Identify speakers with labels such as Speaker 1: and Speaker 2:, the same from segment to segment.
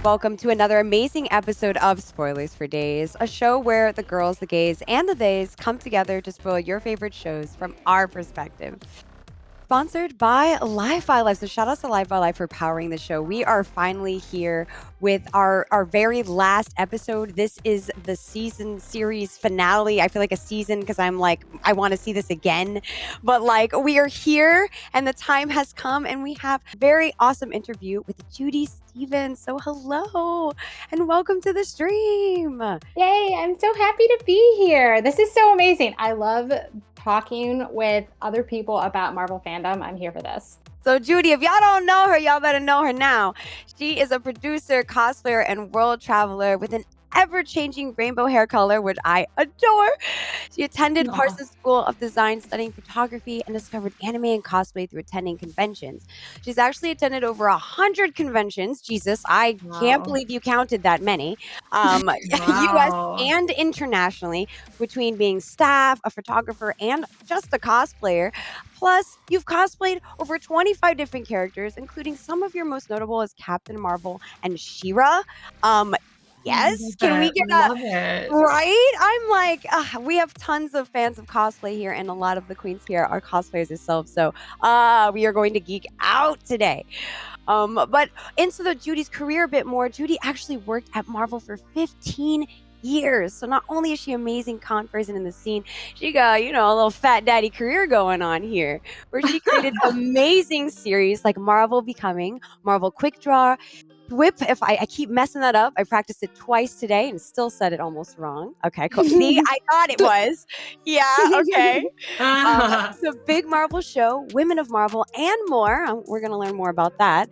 Speaker 1: welcome to another amazing episode of Spoilers for Days, a show where the girls, the gays, and the theys come together to spoil your favorite shows from our perspective. Sponsored by Live by Live. So shout out to Live by Live for powering the show. We are finally here with our very last episode. This is the season series finale. I feel like a season because I'm like, I want to see this again. But like, we are here and the time has come and we have a very awesome interview with Judy Stevens. So hello and welcome to the stream.
Speaker 2: Yay, I'm so happy to be here. This is so amazing. I love talking with other people about Marvel fandom. I'm here for this.
Speaker 1: So Judy, if y'all don't know her, y'all better know her now. She is a producer, cosplayer, and world traveler with an ever-changing rainbow hair color, which I adore. She attended Parsons School of Design studying photography and discovered anime and cosplay through attending conventions. She's actually attended over 100 conventions. Jesus, I can't believe you counted that many. US and internationally, between being staff, a photographer, and just a cosplayer. Plus, you've cosplayed over 25 different characters, including some of your most notable as Captain Marvel and She-Ra. Yes, can we get
Speaker 3: love it?
Speaker 1: Right? I'm like, we have tons of fans of cosplay here, and a lot of the queens here are cosplayers themselves. So, we are going to geek out today. But into Judy's career a bit more. Judy actually worked at Marvel for 15 years. So not only is she an amazing con person in the scene, she got, a little fat daddy career going on here, where she created amazing series like Marvel Becoming, Marvel Quick Draw, Whip. If I keep messing that up, I practiced it twice today and still said it almost wrong. Okay, cool. See, I thought it was. Yeah, okay. The Big Marvel Show, Women of Marvel, and more. We're going to learn more about that.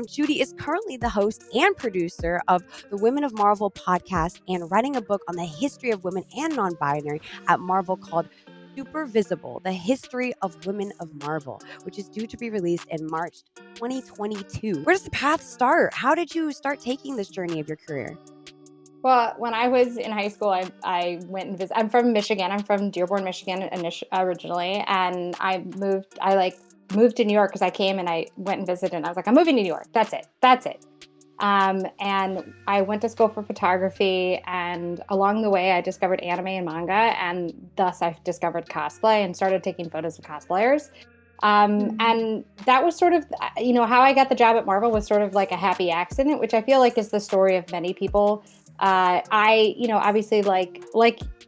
Speaker 1: Judy is currently the host and producer of the Women of Marvel podcast and writing a book on the history of women and non-binary at Marvel called Super Visible, The History of Women of Marvel, which is due to be released in March 2022. Where does the path start? How did you start taking this journey of your career?
Speaker 2: Well, when I was in high school, I went and visited. I'm from Michigan. I'm from Dearborn, Michigan originally. And I moved to New York because I came and I went and visited. And I was like, I'm moving to New York. That's it. And I went to school for photography, and along the way I discovered anime and manga, and thus I discovered cosplay and started taking photos of cosplayers. And that was sort of, how I got the job at Marvel was sort of like a happy accident, which I feel like is the story of many people. Obviously like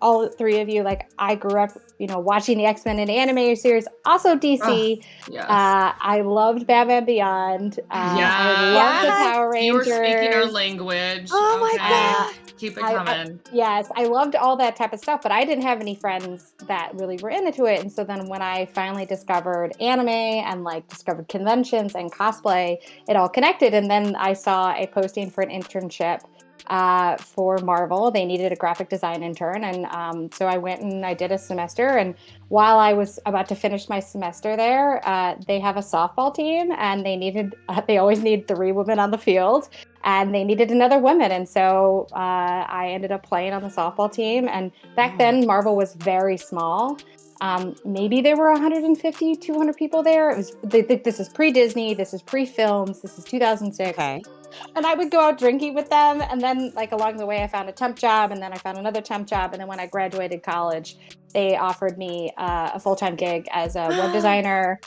Speaker 2: all three of you, like I grew up, watching the X-Men and anime series, also DC.
Speaker 3: Yes.
Speaker 2: I loved Batman Beyond. I loved the Power Rangers.
Speaker 3: You were speaking our language.
Speaker 1: Oh my God.
Speaker 3: Keep it coming.
Speaker 2: Yes, I loved all that type of stuff, but I didn't have any friends that really were into it. And so then when I finally discovered anime and discovered conventions and cosplay, it all connected. And then I saw a posting for an internship for Marvel. They needed a graphic design intern. And so I went and I did a semester. And while I was about to finish my semester there, they have a softball team and they always need 3 women on the field. And they needed another woman. And so I ended up playing on the softball team. And back then, Marvel was very small. Maybe there were 150, 200 people there. This is pre-Disney. This is pre-films. This is 2006.
Speaker 1: Okay.
Speaker 2: And I would go out drinking with them. And then along the way, I found a temp job. And then I found another temp job. And then when I graduated college, they offered me a full-time gig as a web designer.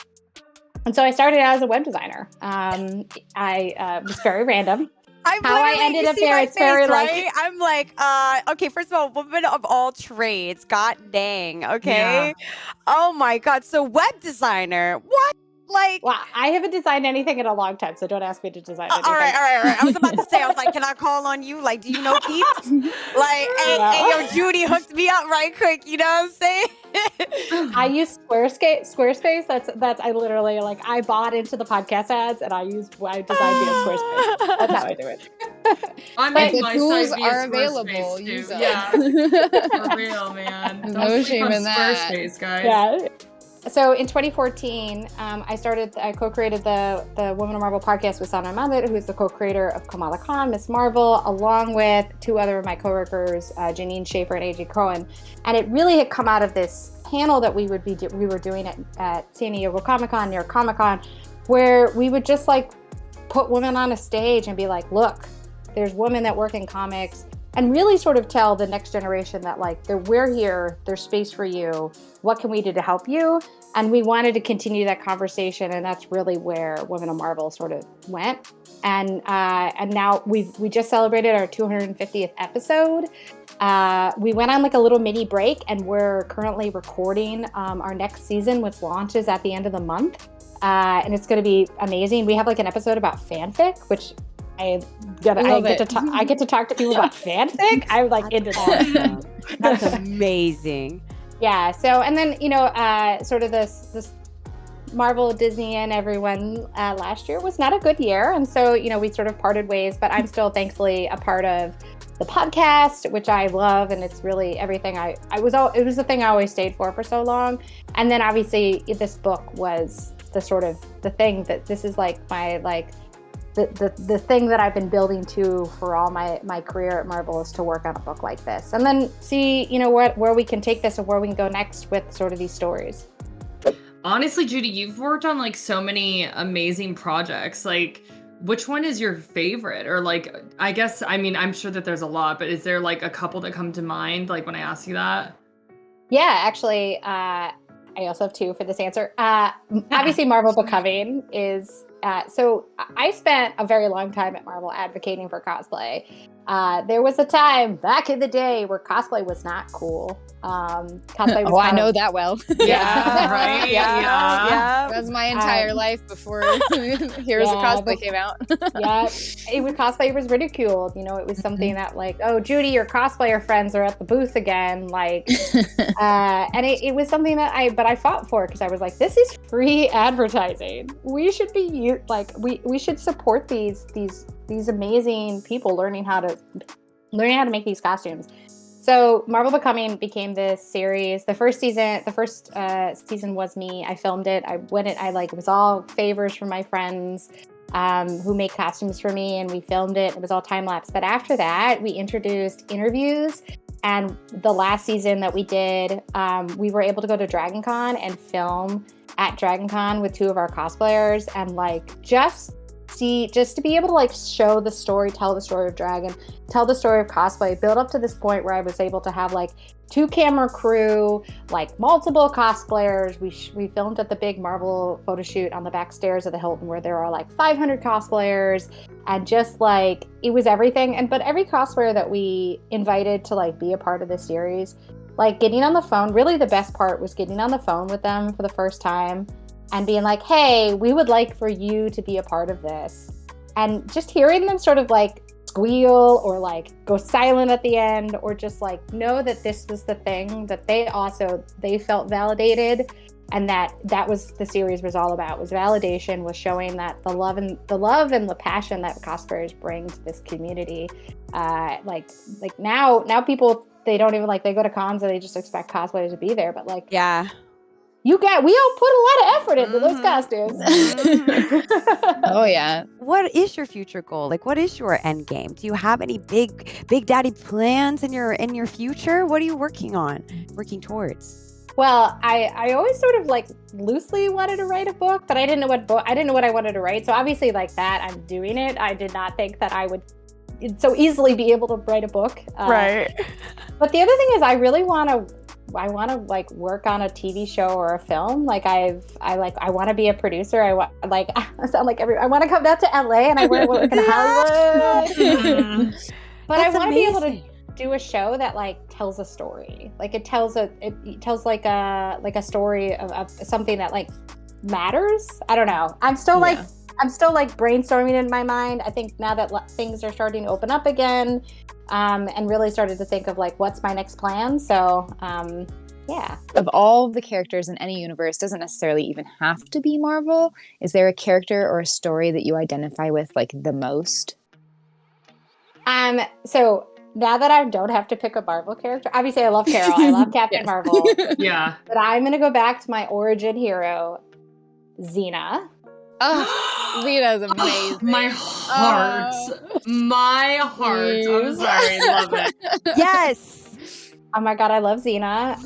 Speaker 2: And so I started out as a web designer. I was very random. How I ended up there, it's very
Speaker 1: right? I'm like, okay, first of all, woman of all trades. God dang. Okay. Yeah. Oh my God. So web designer. What?
Speaker 2: Well, I haven't designed anything in a long time, so don't ask me to design anything.
Speaker 1: All right. I was about to say, I was like, can I call on you? Do you know peeps? Hey, Judy hooked me up right quick. You know what I'm saying?
Speaker 2: I use Squarespace. That's I literally I bought into the podcast ads and I designed via Squarespace. That's how I do it.
Speaker 4: I mean, the tools are available. Use them.
Speaker 3: Yeah, for real, man.
Speaker 4: No shame in that.
Speaker 3: Squarespace, guys.
Speaker 2: Yeah. So in 2014, I co-created the Women of Marvel podcast with Sana Mahmoud, who's the co-creator of Kamala Khan, Miss Marvel, along with 2 other of my coworkers, Janine Schaefer and AJ Cohen. And it really had come out of this panel that we were doing at San Diego Comic-Con, New York Comic-Con, where we would just put women on a stage and be like, look, there's women that work in comics, and really sort of tell the next generation that like we're here, there's space for you. What can we do to help you? And we wanted to continue that conversation, and that's really where Women of Marvel sort of went. And now we just celebrated our 250th episode. We went on like a little mini break, and we're currently recording our next season, which launches at the end of the month. And it's going to be amazing. We have like an episode about fanfic, which I get to talk to people about fanfic. I'm like into that.
Speaker 1: That's amazing.
Speaker 2: Yeah. So, and then, sort of this Marvel, Disney, and everyone last year was not a good year. And so, we sort of parted ways, but I'm still thankfully a part of the podcast, which I love. And it's really everything it was the thing I always stayed for so long. And then obviously this book was the thing that this is like my, like, the thing that I've been building to for all my career at Marvel is to work on a book like this, and then see where we can take this and where we can go next with sort of these stories.
Speaker 3: Honestly, Judy, you've worked on like so many amazing projects. Like, which one is your favorite? Or like, I guess, I mean, I'm sure that there's a lot, but is there like a couple that come to mind? Like when I ask you that?
Speaker 2: Yeah, actually, I also have two for this answer. Obviously, Marvel Becoming is. So I spent a very long time at Marvel advocating for cosplay. There was a time back in the day where cosplay was not cool. Cosplay was
Speaker 4: I know that well.
Speaker 3: Yeah, right. Yeah.
Speaker 4: That was my entire life before Heroes of Cosplay came out.
Speaker 2: Cosplay was ridiculed. It was something that like, oh, Judy, your cosplayer friends are at the booth again. Like, and it was something that I fought for, because I was like, this is free advertising. We should be we should support these amazing people learning how to make these costumes. So Marvel Becoming became this series. The first season was me. I filmed it. It was all favors from my friends who make costumes for me, and we filmed it. It was all time lapse. But after that, we introduced interviews. And the last season that we did, we were able to go to Dragon Con and film at Dragon Con with two of our cosplayers, and like just to be able to like show the story, tell the story of Dragon, tell the story of cosplay, build up to this point where I was able to have like 2 camera crew, like multiple cosplayers. We filmed at the big Marvel photo shoot on the back stairs of the Hilton, where there are like 500 cosplayers, and just like it was everything. But every cosplayer that we invited to like be a part of this series, like getting on the phone, really the best part was getting on the phone with them for the first time and being like, hey, we would like for you to be a part of this. And just hearing them sort of like squeal or like go silent at the end, or just like know that this was the thing that they felt validated, and that was the series was all about, was validation, was showing that the love and the passion that cosplayers bring to this community. Like now people, they don't even they go to cons and they just expect cosplayers to be there, but like, yeah, we all put a lot of effort into those costumes.
Speaker 4: Oh yeah.
Speaker 1: What is your future goal? Like, what is your end game? Do you have any big daddy plans in your future? What are you working towards?
Speaker 2: Well, I always sort of like loosely wanted to write a book, but I didn't know what I wanted to write. So obviously like that, I'm doing it. I did not think that I would so easily be able to write a book. Right. But the other thing is I really want to like work on a TV show or a film. Like I want to be a producer. I want I want to come down to LA and I want to work in Hollywood. But I want to be able to do a show that like tells a story. Like it tells like a story of something that like matters. I don't know. I'm still brainstorming in my mind. I think now that things are starting to open up again, and really started to think of like, what's my next plan? So, yeah.
Speaker 4: Of all the characters in any universe, doesn't necessarily even have to be Marvel. Is there a character or a story that you identify with like the most?
Speaker 2: So now that I don't have to pick a Marvel character, obviously I love Carol. I love Captain Marvel.
Speaker 3: Yeah.
Speaker 2: But I'm going to go back to my origin hero, Xena.
Speaker 4: Oh, Xena's amazing.
Speaker 3: My heart. My heart. I'm sorry. I love it.
Speaker 1: Yes.
Speaker 2: Oh my God, I love Xena.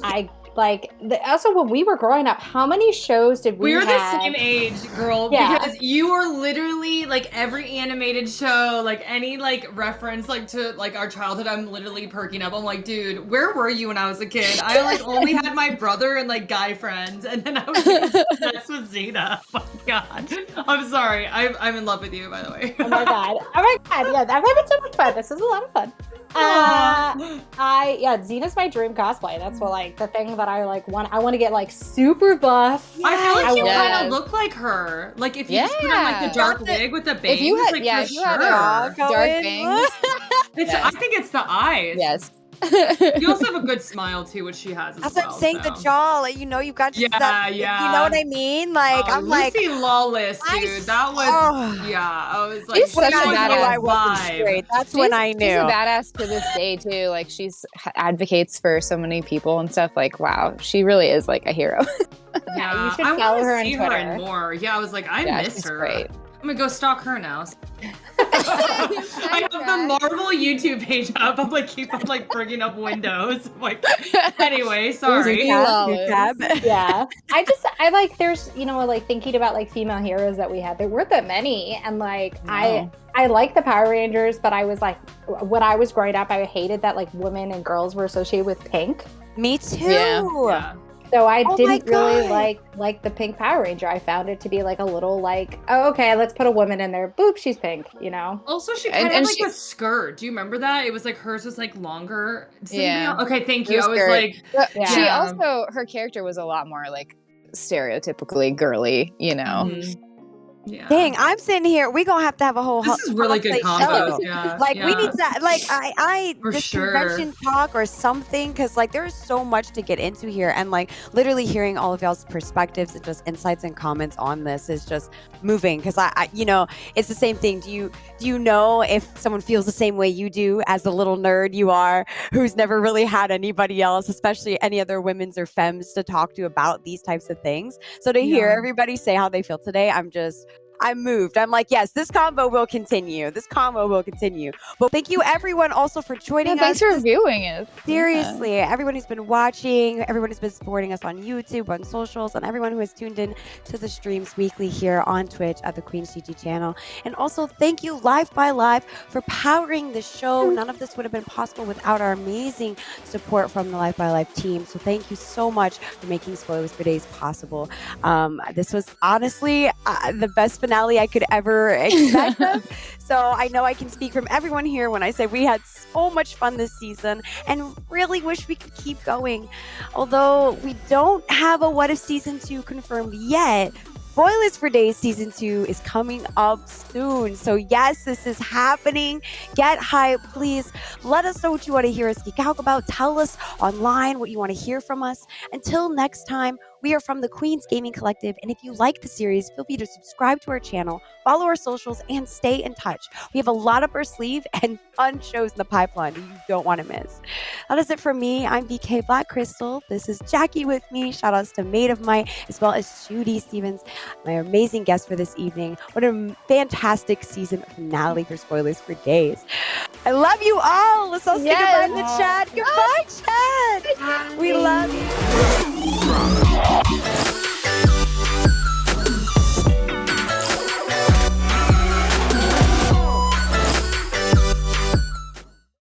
Speaker 2: Like, also when we were growing up, how many shows did we
Speaker 3: We're
Speaker 2: have?
Speaker 3: the same age, girl,
Speaker 2: Yeah.
Speaker 3: because you are literally like every animated show, like any like reference like to like our childhood, I'm literally perking up. I'm like, dude, where were you when I was a kid? I like only had my brother and like guy friends, and then I was like, obsessed with Xena. Oh my god. I'm sorry. I'm in love with you, by the way.
Speaker 2: Oh my god. Yeah, I'm having so much fun. This is a lot of fun. Xena's my dream cosplay. That's what like the thing that I like want. I want to get like super buff.
Speaker 3: I feel like you kind
Speaker 4: Yes.
Speaker 3: of look like her. Like if you just put on like the dark wig with the bangs.
Speaker 4: If you had,
Speaker 3: like,
Speaker 4: yeah,
Speaker 3: for
Speaker 4: if you had
Speaker 3: sure.
Speaker 4: dark bangs,
Speaker 3: I think it's the eyes.
Speaker 4: yes.
Speaker 3: You also have a good smile too, which she has as
Speaker 1: That's
Speaker 3: well.
Speaker 1: what I'm saying.
Speaker 3: so.
Speaker 1: The jaw, like, you know, you've got just that.
Speaker 3: Yeah.
Speaker 1: You know what I mean? Like,
Speaker 3: Oh,
Speaker 1: I'm like,
Speaker 3: Lucy Lawless, dude. That was I was like,
Speaker 4: She's such a
Speaker 1: when I knew
Speaker 4: badass
Speaker 1: I wasn't
Speaker 3: vibe.
Speaker 1: straight. That's when I knew.
Speaker 4: She's a badass to this day too. Like she's advocates for so many people and stuff. Like wow, she really is like a hero.
Speaker 3: Yeah,
Speaker 2: you should
Speaker 3: I
Speaker 2: follow
Speaker 3: wanna
Speaker 2: her on
Speaker 3: see
Speaker 2: Twitter.
Speaker 3: and more. Yeah, I was like, I miss
Speaker 4: she's
Speaker 3: her.
Speaker 4: great.
Speaker 3: I'm gonna go stalk her now. I have the Marvel YouTube page up. I'm like, keep on like bringing up windows. Like, anyway, sorry.
Speaker 1: Tab.
Speaker 2: Yeah. I like there's, you know, like thinking about like female heroes that we had. There weren't that many. And like
Speaker 4: No.
Speaker 2: I like the Power Rangers, but I was like when I was growing up, I hated that like women and girls were associated with pink.
Speaker 1: Me too.
Speaker 3: Yeah.
Speaker 2: So I
Speaker 1: Oh my
Speaker 2: didn't really
Speaker 1: God.
Speaker 2: like the pink Power Ranger. I found it to be like a little like, oh, okay, let's put a woman in there. Boop, she's pink, you know?
Speaker 3: Also, she
Speaker 4: And-
Speaker 3: kind of
Speaker 4: and
Speaker 3: had
Speaker 4: she-
Speaker 3: like a skirt. Do you remember that? It was like hers was like longer. Does anybody
Speaker 4: Yeah.
Speaker 3: else- Okay, thank
Speaker 4: Her
Speaker 3: you. I was
Speaker 4: skirt.
Speaker 3: like,
Speaker 4: But
Speaker 2: Yeah.
Speaker 4: she also, her character was a lot more like stereotypically girly, you know.
Speaker 3: yeah.
Speaker 1: Dang, I'm sitting here. We gonna have to have a whole.
Speaker 3: This is really good
Speaker 1: cosplay
Speaker 3: combos.
Speaker 1: show.
Speaker 3: Yeah.
Speaker 1: Like we
Speaker 3: yeah.
Speaker 1: need to, like I
Speaker 3: For
Speaker 1: this
Speaker 3: sure.
Speaker 1: convention talk or something, because like there's so much to get into here, and like literally hearing all of y'all's perspectives and just insights and comments on this is just moving. Because I you know, it's the same thing. Do you know if someone feels the same way you do as the little nerd you are, who's never really had anybody else, especially any other women's or femmes, to talk to about these types of things? So to hear
Speaker 3: Yeah.
Speaker 1: everybody say how they feel today, I'm moved. I'm like, yes, this combo will continue. This combo will continue. Well, thank you everyone also for joining
Speaker 4: Yeah, thanks
Speaker 1: us.
Speaker 4: for viewing it.
Speaker 1: Seriously, everyone who's been watching, everyone who's been supporting us on YouTube, on socials, and everyone who has tuned in to the streams weekly here on Twitch at the Queen CG channel. And also, thank you, Live by Live, for powering the show. None of this would have been possible without our amazing support from the Live by Live team. So thank you so much for making Spoilers for Days possible. This was honestly the best finale I could ever expect of. So I know I can speak from everyone here when I say we had so much fun this season and really wish we could keep going. Although we don't have a What If Season 2 confirmed yet, Spoilers for Days Season 2 is coming up soon. So yes, this is happening. Get hyped, please. Let us know what you want to hear us geek out about. Tell us online what you want to hear from us. Until next time, we are from the Queen's Gaming Collective, and if you like the series, feel free to subscribe to our channel, follow our socials, and stay in touch. We have a lot up our sleeve and fun shows in the pipeline that you don't want to miss. That is it for me. I'm BK BlackKrystel. This is Jackie with me. Shout outs to MaidofMight, as well as Judy Stevens, my amazing guest for this evening. What a fantastic season finale for Spoilers for Days. I love you all. Let's all say goodbye in the chat. Goodbye, chat. We love you.